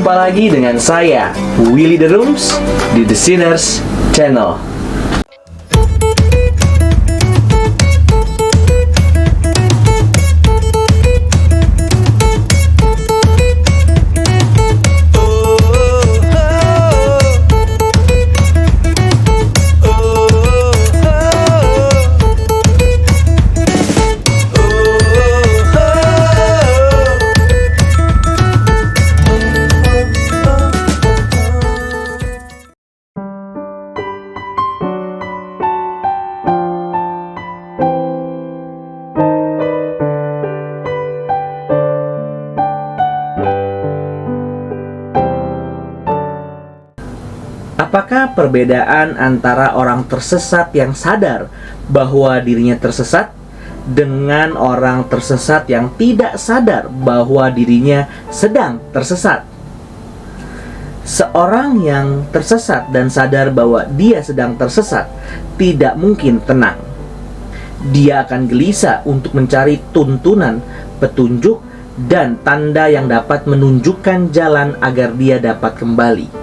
Jumpa lagi dengan saya, Willy The Rooms, di The Sinners Channel. Apakah perbedaan antara orang tersesat yang sadar bahwa dirinya tersesat dengan orang tersesat yang tidak sadar bahwa dirinya sedang tersesat? Seorang yang tersesat dan sadar bahwa dia sedang tersesat tidak mungkin tenang. Dia akan gelisah untuk mencari tuntunan, petunjuk, dan tanda yang dapat menunjukkan jalan agar dia dapat kembali.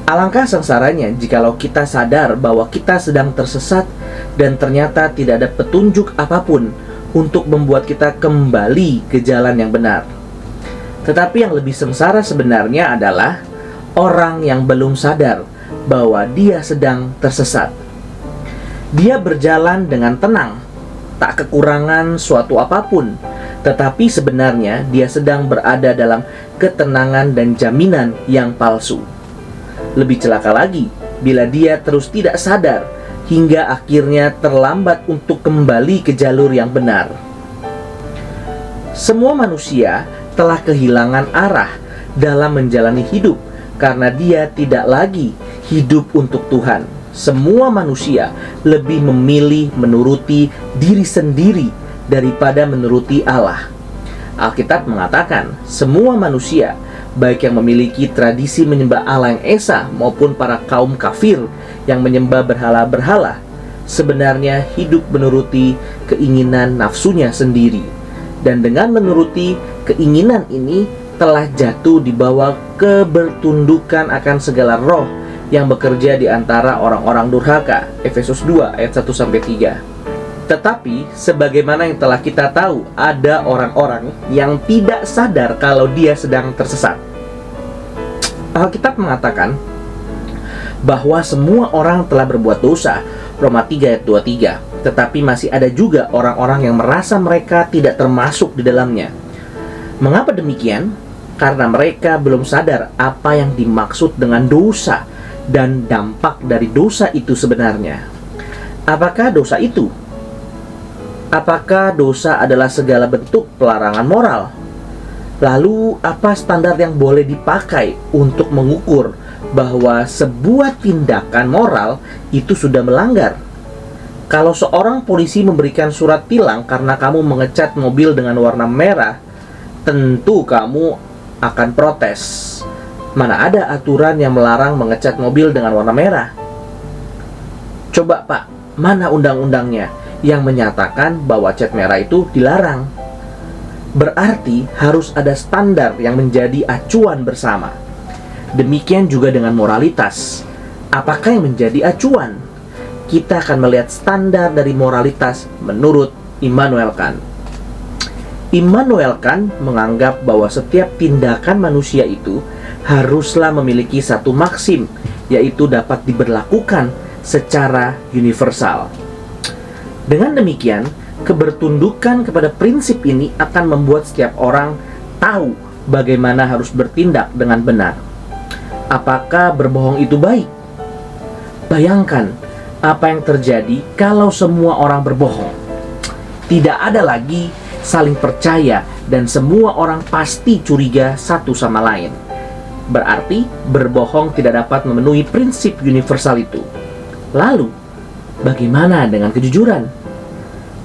Alangkah sengsaranya jikalau kita sadar bahwa kita sedang tersesat dan ternyata tidak ada petunjuk apapun untuk membuat kita kembali ke jalan yang benar. Tetapi yang lebih sengsara sebenarnya adalah orang yang belum sadar bahwa dia sedang tersesat. Dia berjalan dengan tenang, tak kekurangan suatu apapun, tetapi sebenarnya dia sedang berada dalam ketenangan dan jaminan yang palsu. Lebih celaka lagi bila dia terus tidak sadar hingga akhirnya terlambat untuk kembali ke jalur yang benar. Semua manusia telah kehilangan arah dalam menjalani hidup karena dia tidak lagi hidup untuk Tuhan. Semua manusia lebih memilih menuruti diri sendiri daripada menuruti Allah. Alkitab mengatakan semua manusia, baik yang memiliki tradisi menyembah Allah yang esa maupun para kaum kafir yang menyembah berhala-berhala, sebenarnya hidup menuruti keinginan nafsunya sendiri. Dan dengan menuruti keinginan ini telah jatuh di bawah kebertundukan akan segala roh yang bekerja di antara orang-orang durhaka. Efesus 2 ayat 1-3. Tetapi sebagaimana yang telah kita tahu, ada orang-orang yang tidak sadar kalau dia sedang tersesat. Alkitab mengatakan bahwa semua orang telah berbuat dosa, Roma 3 ayat 23. Tetapi masih ada juga orang-orang yang merasa mereka tidak termasuk di dalamnya. Mengapa demikian? Karena mereka belum sadar apa yang dimaksud dengan dosa dan dampak dari dosa itu sebenarnya. Apakah dosa itu? Apakah dosa adalah segala bentuk pelarangan moral? Lalu apa standar yang boleh dipakai untuk mengukur bahwa sebuah tindakan moral itu sudah melanggar? Kalau seorang polisi memberikan surat tilang karena kamu mengecat mobil dengan warna merah, tentu kamu akan protes. Mana ada aturan yang melarang mengecat mobil dengan warna merah? Coba Pak, mana undang-undangnya yang menyatakan bahwa cat merah itu dilarang? Berarti harus ada standar yang menjadi acuan bersama. Demikian juga dengan moralitas. Apakah yang menjadi acuan? Kita akan melihat standar dari moralitas menurut Immanuel Kant. Immanuel Kant menganggap bahwa setiap tindakan manusia itu haruslah memiliki satu maksim, yaitu dapat diberlakukan secara universal. Dengan demikian, kebertundukan kepada prinsip ini akan membuat setiap orang tahu bagaimana harus bertindak dengan benar. Apakah berbohong itu baik? Bayangkan apa yang terjadi kalau semua orang berbohong. Tidak ada lagi saling percaya dan semua orang pasti curiga satu sama lain. Berarti berbohong tidak dapat memenuhi prinsip universal itu. Lalu, bagaimana dengan kejujuran?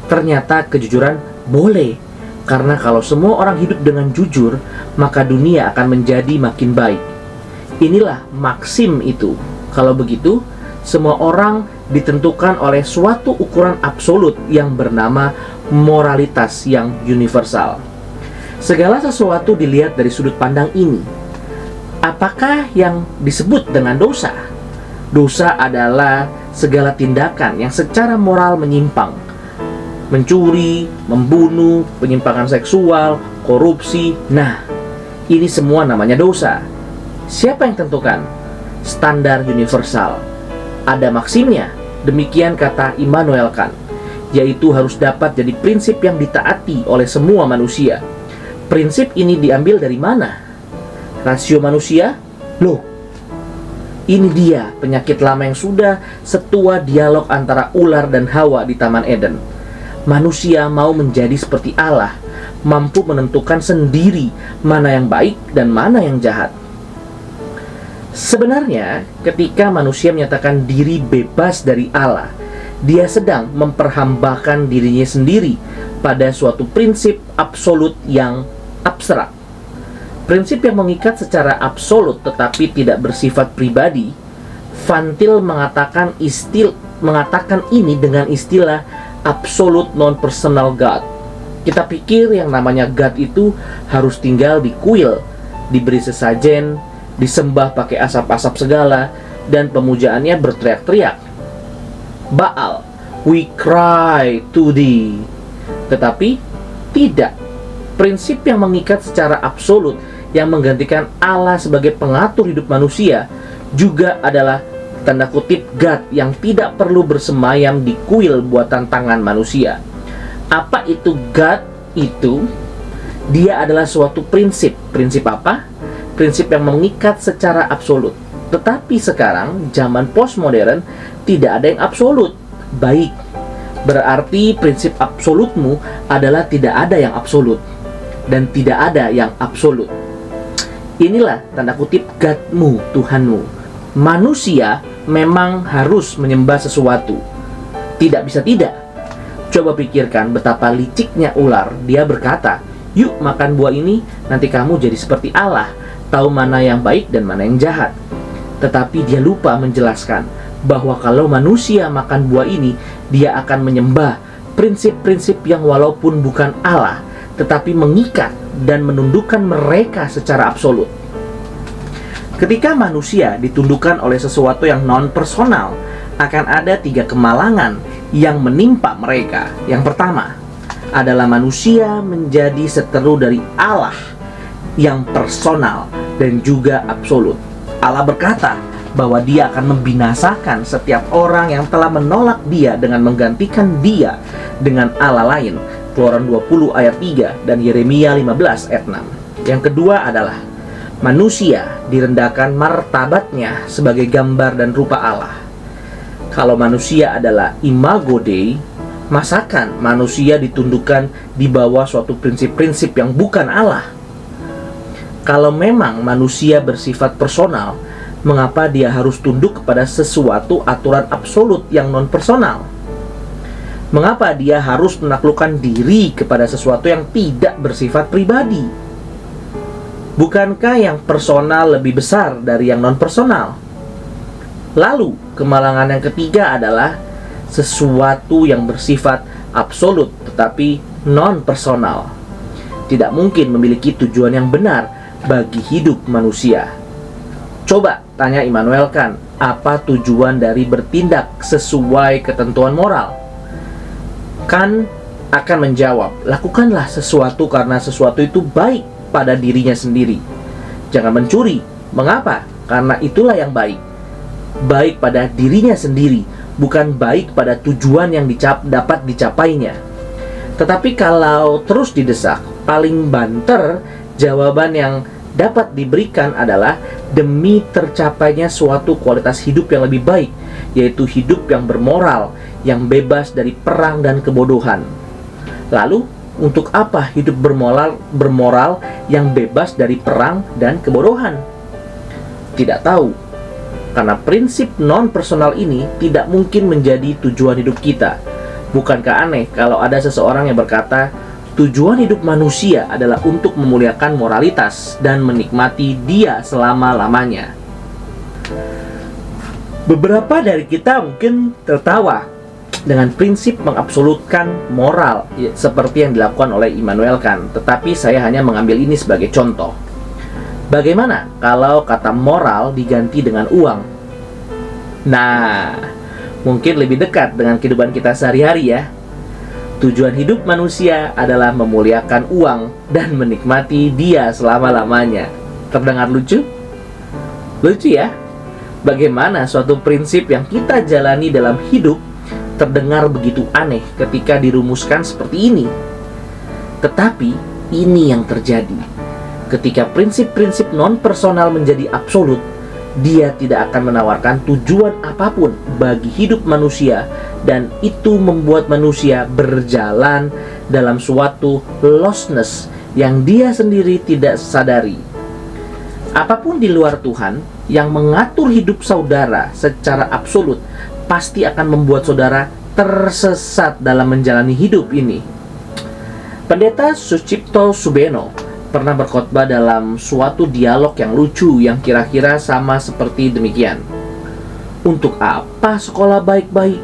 Ternyata kejujuran boleh, karena kalau semua orang hidup dengan jujur, maka dunia akan menjadi makin baik. Inilah maksim itu. Kalau begitu, semua orang ditentukan oleh suatu ukuran absolut yang bernama moralitas yang universal. Segala sesuatu dilihat dari sudut pandang ini. Apakah yang disebut dengan dosa? Dosa adalah segala tindakan yang secara moral menyimpang. Mencuri, membunuh, penyimpangan seksual, korupsi. Nah, ini semua namanya dosa. Siapa yang tentukan? Standar universal. Ada maksimnya. Demikian kata Immanuel Kant, yaitu harus dapat jadi prinsip yang ditaati oleh semua manusia. Prinsip ini diambil dari mana? Rasio manusia? Loh, ini dia penyakit lama yang sudah setua dialog antara ular dan Hawa di Taman Eden. Manusia mau menjadi seperti Allah, mampu menentukan sendiri mana yang baik dan mana yang jahat. Sebenarnya, ketika manusia menyatakan diri bebas dari Allah, dia sedang memperhambakan dirinya sendiri pada suatu prinsip absolut yang abstrak. Prinsip yang mengikat secara absolut tetapi tidak bersifat pribadi. Van Til mengatakan ini dengan istilah absolute non-personal God. Kita pikir yang namanya God itu harus tinggal di kuil, diberi sesajen, disembah pakai asap-asap segala, dan pemujaannya berteriak-teriak. Baal, we cry to thee. Tetapi tidak. Prinsip yang mengikat secara absolut yang menggantikan Allah sebagai pengatur hidup manusia juga adalah tanda kutip God yang tidak perlu bersemayam di kuil buatan tangan manusia. Apa itu God itu? Dia adalah suatu prinsip. Prinsip apa? Prinsip yang mengikat secara absolut. Tetapi sekarang, zaman postmodern, tidak ada yang absolut. Baik, berarti prinsip absolutmu adalah tidak ada yang absolut. Dan tidak ada yang absolut. Inilah tanda kutip Godmu, Tuhanmu. Manusia memang harus menyembah sesuatu. Tidak bisa tidak. Coba pikirkan betapa liciknya ular. Dia berkata, yuk makan buah ini, nanti kamu jadi seperti Allah, tahu mana yang baik dan mana yang jahat. Tetapi dia lupa menjelaskan bahwa kalau manusia makan buah ini, dia akan menyembah prinsip-prinsip yang walaupun bukan Allah, tetapi mengikat dan menundukkan mereka secara absolut. Ketika manusia ditundukkan oleh sesuatu yang non-personal, akan ada 3 kemalangan yang menimpa mereka. Yang pertama adalah manusia menjadi seteru dari Allah yang personal dan juga absolut. Allah berkata bahwa dia akan membinasakan setiap orang yang telah menolak dia dengan menggantikan dia dengan Allah lain. Keluaran 20 ayat 3 dan Yeremia 15 ayat 6. Yang kedua adalah manusia direndahkan martabatnya sebagai gambar dan rupa Allah. Kalau manusia adalah imago Dei, masakan manusia ditundukkan di bawah suatu prinsip-prinsip yang bukan Allah? Kalau memang manusia bersifat personal, mengapa dia harus tunduk kepada sesuatu aturan absolut yang non-personal? Mengapa dia harus menaklukkan diri kepada sesuatu yang tidak bersifat pribadi? Bukankah yang personal lebih besar dari yang non-personal? Lalu, kemalangan yang ketiga adalah sesuatu yang bersifat absolut tetapi non-personal. Tidak mungkin memiliki tujuan yang benar bagi hidup manusia. Coba tanya Immanuel Kant, apa tujuan dari bertindak sesuai ketentuan moral? Kant akan menjawab, lakukanlah sesuatu karena sesuatu itu baik pada dirinya sendiri. Jangan mencuri. Mengapa? Karena itulah yang baik. Baik pada dirinya sendiri, bukan baik pada tujuan yang dapat dicapainya. Tetapi kalau terus didesak, paling banter jawaban yang dapat diberikan adalah demi tercapainya suatu kualitas hidup yang lebih baik, yaitu hidup yang bermoral, yang bebas dari perang dan kebodohan. Lalu, untuk apa hidup bermoral yang bebas dari perang dan kebodohan? Tidak tahu. Karena prinsip non-personal ini tidak mungkin menjadi tujuan hidup kita. Bukankah aneh kalau ada seseorang yang berkata, tujuan hidup manusia adalah untuk memuliakan moralitas dan menikmati dia selama-lamanya. Beberapa dari kita mungkin tertawa dengan prinsip mengabsolutkan moral seperti yang dilakukan oleh Immanuel Kant, tetapi saya hanya mengambil ini sebagai contoh. Bagaimana kalau kata moral diganti dengan uang? Nah, mungkin lebih dekat dengan kehidupan kita sehari-hari ya. Tujuan hidup manusia adalah memuliakan uang dan menikmati dia selama-lamanya. Terdengar lucu? Lucu ya? Bagaimana suatu prinsip yang kita jalani dalam hidup terdengar begitu aneh ketika dirumuskan seperti ini. Tetapi ini yang terjadi. Ketika prinsip-prinsip non-personal menjadi absolut, dia tidak akan menawarkan tujuan apapun bagi hidup manusia, dan itu membuat manusia berjalan dalam suatu lostness yang dia sendiri tidak sadari. Apapun di luar Tuhan yang mengatur hidup saudara secara absolut pasti akan membuat saudara tersesat dalam menjalani hidup ini. Pendeta Sucipto Subeno pernah berkhotbah dalam suatu dialog yang lucu yang kira-kira sama seperti demikian. Untuk apa sekolah baik-baik?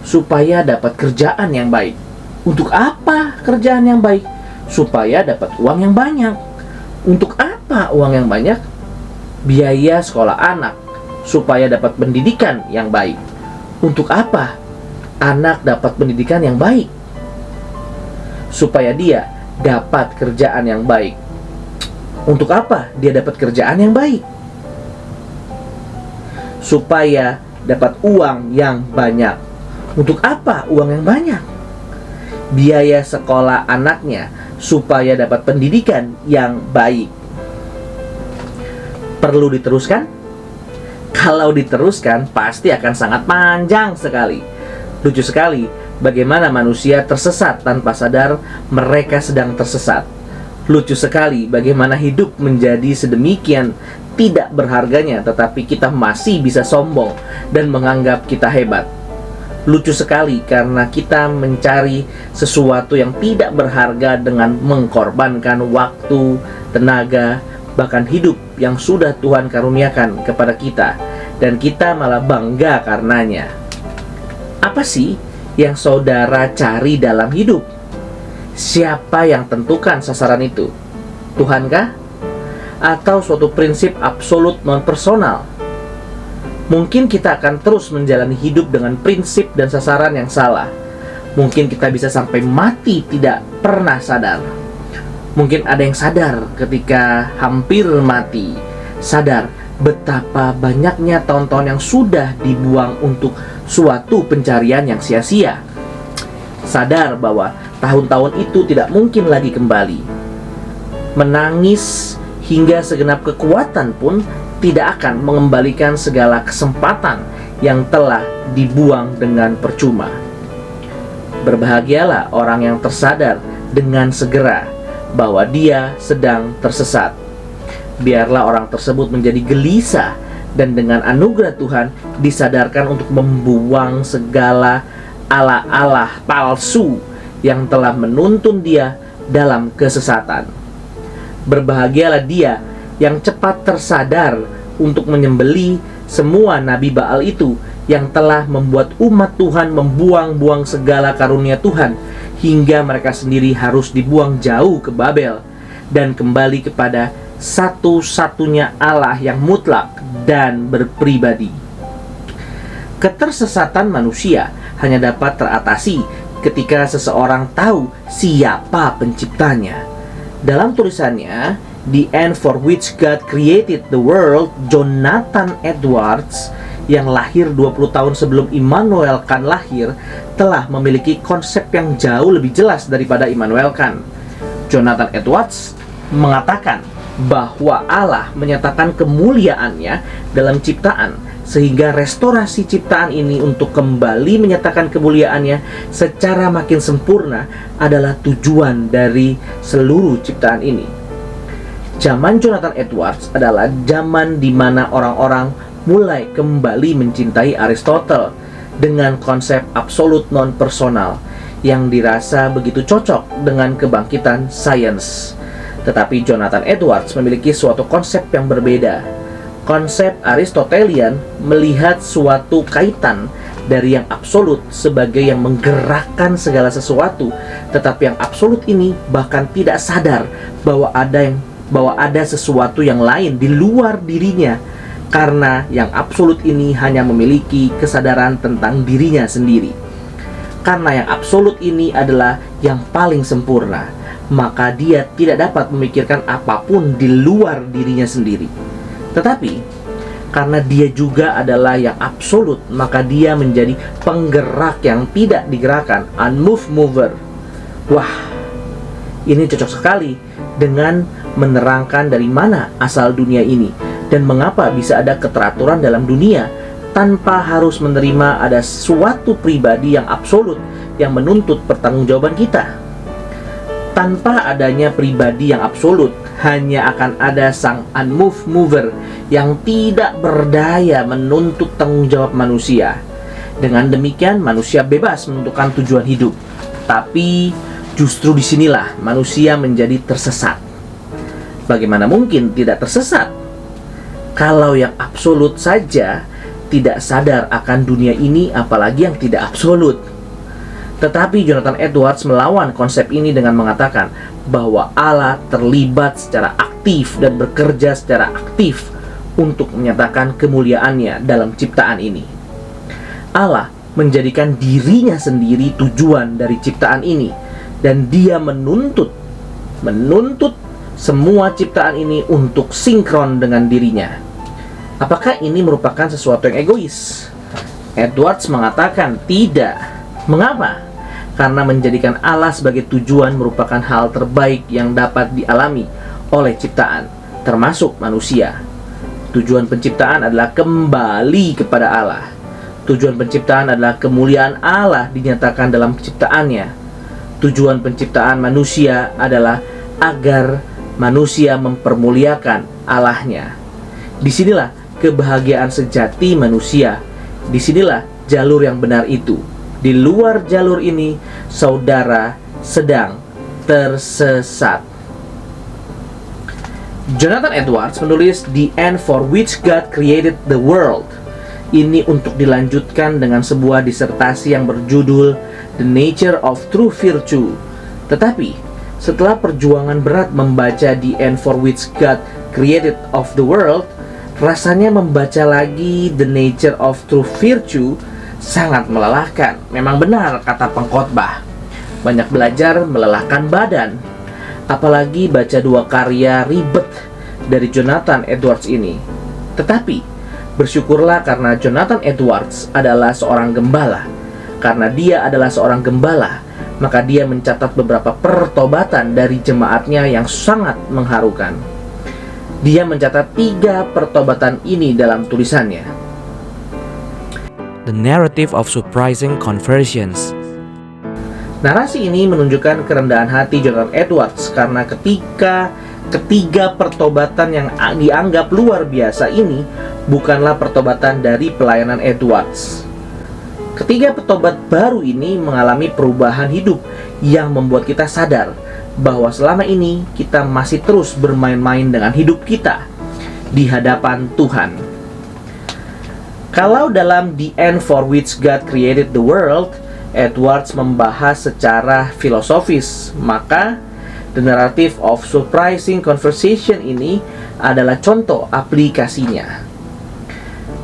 Supaya dapat kerjaan yang baik. Untuk apa kerjaan yang baik? Supaya dapat uang yang banyak. Untuk apa uang yang banyak? Biaya sekolah anak, supaya dapat pendidikan yang baik. Untuk apa anak dapat pendidikan yang baik? Supaya dia dapat kerjaan yang baik. Untuk apa dia dapat kerjaan yang baik? Supaya dapat uang yang banyak. Untuk apa uang yang banyak? Biaya sekolah anaknya supaya dapat pendidikan yang baik. Perlu diteruskan? Kalau diteruskan pasti akan sangat panjang sekali. Lucu sekali bagaimana manusia tersesat tanpa sadar mereka sedang tersesat. Lucu sekali bagaimana hidup menjadi sedemikian tidak berharganya, tetapi kita masih bisa sombong dan menganggap kita hebat. Lucu sekali karena kita mencari sesuatu yang tidak berharga dengan mengkorbankan waktu, tenaga, bahkan hidup yang sudah Tuhan karuniakan kepada kita, dan kita malah bangga karenanya. Apa sih yang saudara cari dalam hidup? Siapa yang tentukan sasaran itu? Tuhankah? Atau suatu prinsip absolut non-personal? Mungkin kita akan terus menjalani hidup dengan prinsip dan sasaran yang salah. Mungkin kita bisa sampai mati tidak pernah sadar. Mungkin ada yang sadar ketika hampir mati, sadar betapa banyaknya tahun-tahun yang sudah dibuang untuk suatu pencarian yang sia-sia. Sadar bahwa tahun-tahun itu tidak mungkin lagi kembali. Menangis hingga segenap kekuatan pun tidak akan mengembalikan segala kesempatan yang telah dibuang dengan percuma. Berbahagialah orang yang tersadar dengan segera bahwa dia sedang tersesat. Biarlah orang tersebut menjadi gelisah dan dengan anugerah Tuhan disadarkan untuk membuang segala ala-ala palsu yang telah menuntun dia dalam kesesatan. Berbahagialah dia yang cepat tersadar untuk menyembelih semua nabi Baal itu yang telah membuat umat Tuhan membuang-buang segala karunia Tuhan hingga mereka sendiri harus dibuang jauh ke Babel dan kembali kepada satu-satunya Allah yang mutlak dan berpribadi. Ketersesatan manusia hanya dapat teratasi ketika seseorang tahu siapa penciptanya. Dalam tulisannya The End for Which God Created the World, Jonathan Edwards yang lahir 20 tahun sebelum Immanuel Kant lahir telah memiliki konsep yang jauh lebih jelas daripada Immanuel Kant. Jonathan Edwards mengatakan bahwa Allah menyatakan kemuliaannya dalam ciptaan, sehingga restorasi ciptaan ini untuk kembali menyatakan kemuliaannya secara makin sempurna adalah tujuan dari seluruh ciptaan ini. Zaman Jonathan Edwards adalah zaman di mana orang-orang mulai kembali mencintai Aristotle dengan konsep absolut non-personal yang dirasa begitu cocok dengan kebangkitan sains. Tetapi Jonathan Edwards memiliki suatu konsep yang berbeda. Konsep Aristotelian melihat suatu kaitan dari yang absolut sebagai yang menggerakkan segala sesuatu, tetapi yang absolut ini bahkan tidak sadar bahwa ada yang bahwa ada sesuatu yang lain di luar dirinya, karena yang absolut ini hanya memiliki kesadaran tentang dirinya sendiri. Karena yang absolut ini adalah yang paling sempurna, maka dia tidak dapat memikirkan apapun di luar dirinya sendiri. Tetapi karena dia juga adalah yang absolut, maka dia menjadi penggerak yang tidak digerakkan, unmoved mover. Wah, ini cocok sekali dengan menerangkan dari mana asal dunia ini dan mengapa bisa ada keteraturan dalam dunia tanpa harus menerima ada suatu pribadi yang absolut yang menuntut pertanggungjawaban kita. Tanpa adanya pribadi yang absolut, hanya akan ada sang unmoved mover yang tidak berdaya menuntut tanggung jawab manusia. Dengan demikian, manusia bebas menentukan tujuan hidup. Tapi justru disinilah manusia menjadi tersesat. Bagaimana mungkin tidak tersesat? Kalau yang absolut saja tidak sadar akan dunia ini, apalagi yang tidak absolut. Tetapi Jonathan Edwards melawan konsep ini dengan mengatakan bahwa Allah terlibat secara aktif dan bekerja secara aktif untuk menyatakan kemuliaannya dalam ciptaan ini. Allah menjadikan dirinya sendiri tujuan dari ciptaan ini, dan dia menuntut semua ciptaan ini untuk sinkron dengan dirinya. Apakah ini merupakan sesuatu yang egois? Edwards mengatakan tidak. Mengapa? Karena menjadikan Allah sebagai tujuan merupakan hal terbaik yang dapat dialami oleh ciptaan, termasuk manusia. Tujuan penciptaan adalah kembali kepada Allah. Tujuan penciptaan adalah kemuliaan Allah dinyatakan dalam ciptaannya. Tujuan penciptaan manusia adalah agar manusia mempermuliakan Allahnya. Disinilah kebahagiaan sejati manusia. Disinilah jalur yang benar itu. Di luar jalur ini, saudara sedang tersesat. Jonathan Edwards menulis The End for Which God Created the World. Ini untuk dilanjutkan dengan sebuah disertasi yang berjudul The Nature of True Virtue. Tetapi setelah perjuangan berat membaca The End for Which God Created of the World, rasanya membaca lagi The Nature of True Virtue sangat melelahkan. Memang benar kata pengkhotbah, banyak belajar melelahkan badan. Apalagi baca dua karya ribet dari Jonathan Edwards ini. Tetapi bersyukurlah karena Jonathan Edwards adalah seorang gembala. Karena dia adalah seorang gembala, maka dia mencatat beberapa pertobatan dari jemaatnya yang sangat mengharukan. Dia mencatat 3 pertobatan ini dalam tulisannya. The Narrative of Surprising Conversions. Narasi ini menunjukkan kerendahan hati Jonathan Edwards karena ketiga pertobatan yang dianggap luar biasa ini bukanlah pertobatan dari pelayanan Edwards. Ketiga petobat baru ini mengalami perubahan hidup yang membuat kita sadar bahwa selama ini kita masih terus bermain-main dengan hidup kita di hadapan Tuhan. Kalau dalam The End for Which God Created the World, Edwards membahas secara filosofis, maka The Narrative of Surprising Conversation ini adalah contoh aplikasinya.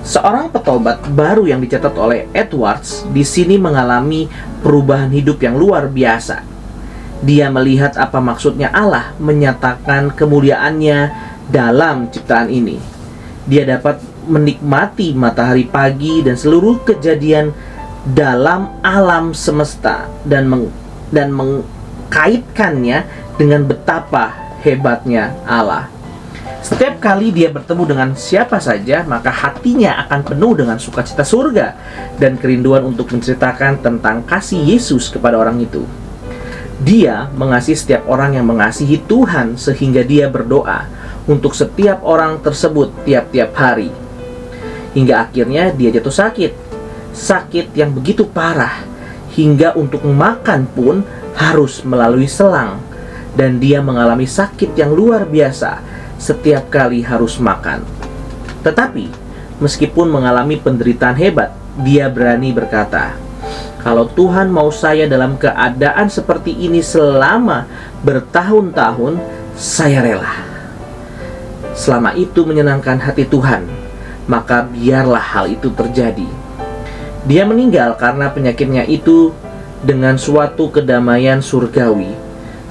Seorang petobat baru yang dicatat oleh Edwards di sini mengalami perubahan hidup yang luar biasa. Dia melihat apa maksudnya Allah menyatakan kemuliaannya dalam ciptaan ini. Dia dapat menikmati matahari pagi dan seluruh kejadian dalam alam semesta dan mengkaitkannya dengan betapa hebatnya Allah. Setiap kali dia bertemu dengan siapa saja, maka hatinya akan penuh dengan sukacita surga dan kerinduan untuk menceritakan tentang kasih Yesus kepada orang itu. Dia mengasihi setiap orang yang mengasihi Tuhan sehingga dia berdoa untuk setiap orang tersebut tiap-tiap hari. Hingga akhirnya dia jatuh sakit yang begitu parah, hingga untuk makan pun harus melalui selang. Dan dia mengalami sakit yang luar biasa setiap kali harus makan. Tetapi meskipun mengalami penderitaan hebat, dia berani berkata, "Kalau Tuhan mau saya dalam keadaan seperti ini selama bertahun-tahun, saya rela." selama itu menyenangkan hati Tuhan, maka biarlah hal itu terjadi. Dia meninggal karena penyakitnya itu dengan suatu kedamaian surgawi.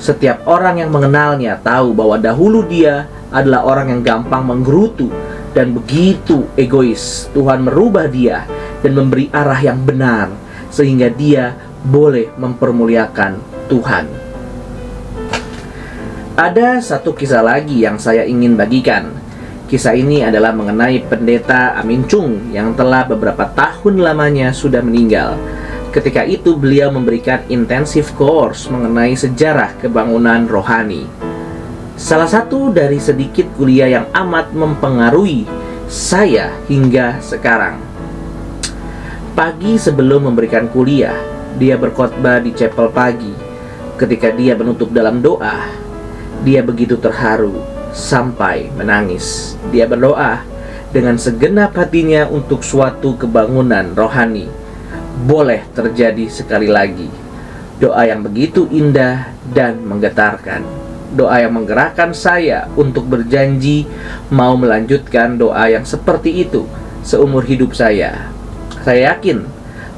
Setiap orang yang mengenalnya tahu bahwa dahulu dia adalah orang yang gampang menggerutu dan begitu egois. Tuhan merubah dia dan memberi arah yang benar sehingga dia boleh mempermuliakan Tuhan. Ada satu kisah lagi yang saya ingin bagikan. Kisah ini adalah mengenai pendeta Amin Chung yang telah beberapa tahun lamanya sudah meninggal. Ketika itu beliau memberikan intensif course mengenai sejarah kebangunan rohani. Salah satu dari sedikit kuliah yang amat mempengaruhi saya hingga sekarang. Pagi sebelum memberikan kuliah, dia berkhotbah di chapel pagi. Ketika dia menutup dalam doa, dia begitu terharu sampai menangis. Dia berdoa dengan segenap hatinya untuk suatu kebangunan rohani boleh terjadi sekali lagi. Doa yang begitu indah dan menggetarkan. Doa yang menggerakkan saya untuk berjanji mau melanjutkan doa yang seperti itu seumur hidup saya. Saya yakin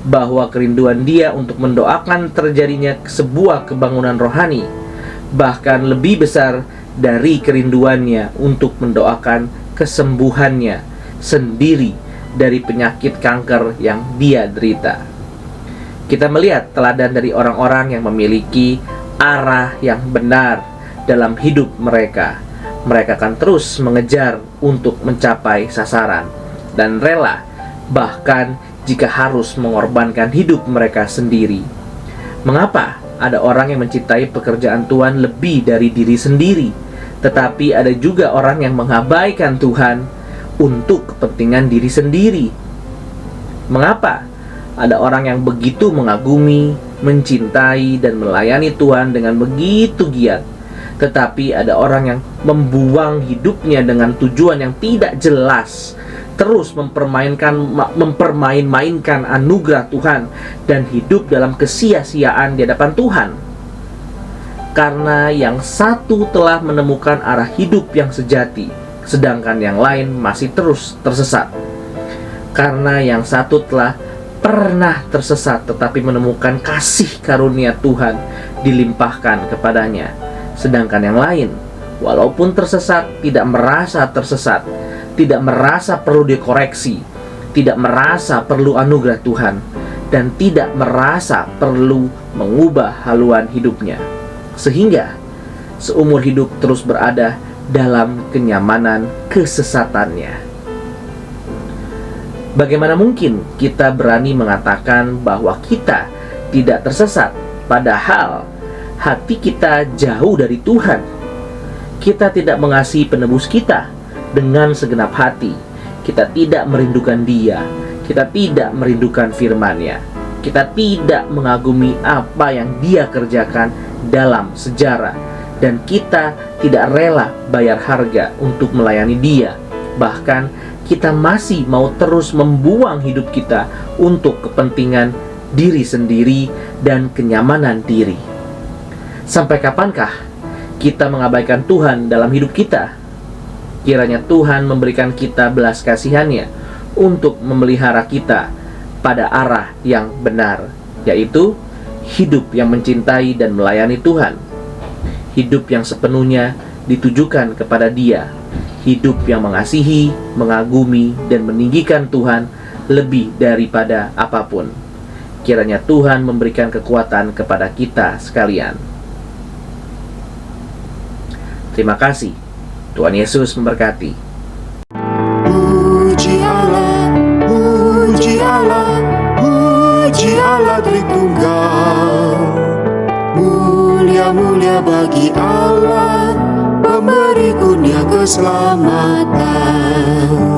bahwa kerinduan dia untuk mendoakan terjadinya sebuah kebangunan rohani bahkan lebih besar dari kerinduannya untuk mendoakan kesembuhannya sendiri dari penyakit kanker yang dia derita. Kita melihat teladan dari orang-orang yang memiliki arah yang benar dalam hidup mereka. Mereka akan terus mengejar untuk mencapai sasaran dan rela, bahkan jika harus mengorbankan hidup mereka sendiri. Mengapa ada orang yang mencintai pekerjaan Tuhan lebih dari diri sendiri, tetapi ada juga orang yang mengabaikan Tuhan untuk kepentingan diri sendiri? Mengapa ada orang yang begitu mengagumi, mencintai, dan melayani Tuhan dengan begitu giat, tetapi ada orang yang membuang hidupnya dengan tujuan yang tidak jelas, terus mempermain-mainkan anugerah Tuhan dan hidup dalam kesia-siaan di hadapan Tuhan? Karena yang satu telah menemukan arah hidup yang sejati, sedangkan yang lain masih terus tersesat. Karena yang satu telah pernah tersesat tetapi menemukan kasih karunia Tuhan dilimpahkan kepadanya, sedangkan yang lain walaupun tersesat tidak merasa tersesat, tidak merasa perlu dikoreksi, tidak merasa perlu anugerah Tuhan, dan tidak merasa perlu mengubah haluan hidupnya, sehingga seumur hidup terus berada dalam kenyamanan kesesatannya. Bagaimana mungkin kita berani mengatakan bahwa kita tidak tersesat, padahal hati kita jauh dari Tuhan? Kita tidak mengasihi penebus kita dengan segenap hati. Kita tidak merindukan Dia. Kita tidak merindukan firman-Nya. Kita tidak mengagumi apa yang Dia kerjakan dalam sejarah, dan kita tidak rela bayar harga untuk melayani Dia. Bahkan kita masih mau terus membuang hidup kita untuk kepentingan diri sendiri dan kenyamanan diri. Sampai kapankah kita mengabaikan Tuhan dalam hidup kita? Kiranya Tuhan memberikan kita belas kasihan-Nya untuk memelihara kita pada arah yang benar, yaitu hidup yang mencintai dan melayani Tuhan, hidup yang sepenuhnya ditujukan kepada Dia, hidup yang mengasihi, mengagumi, dan meninggikan Tuhan lebih daripada apapun. Kiranya Tuhan memberikan kekuatan kepada kita sekalian. Terima kasih. Tuhan Yesus memberkati. Puji Allah, puji Allah, puji Allah Tritunggal. Mulia-mulia bagi Allah, pemberi kurnia keselamatan.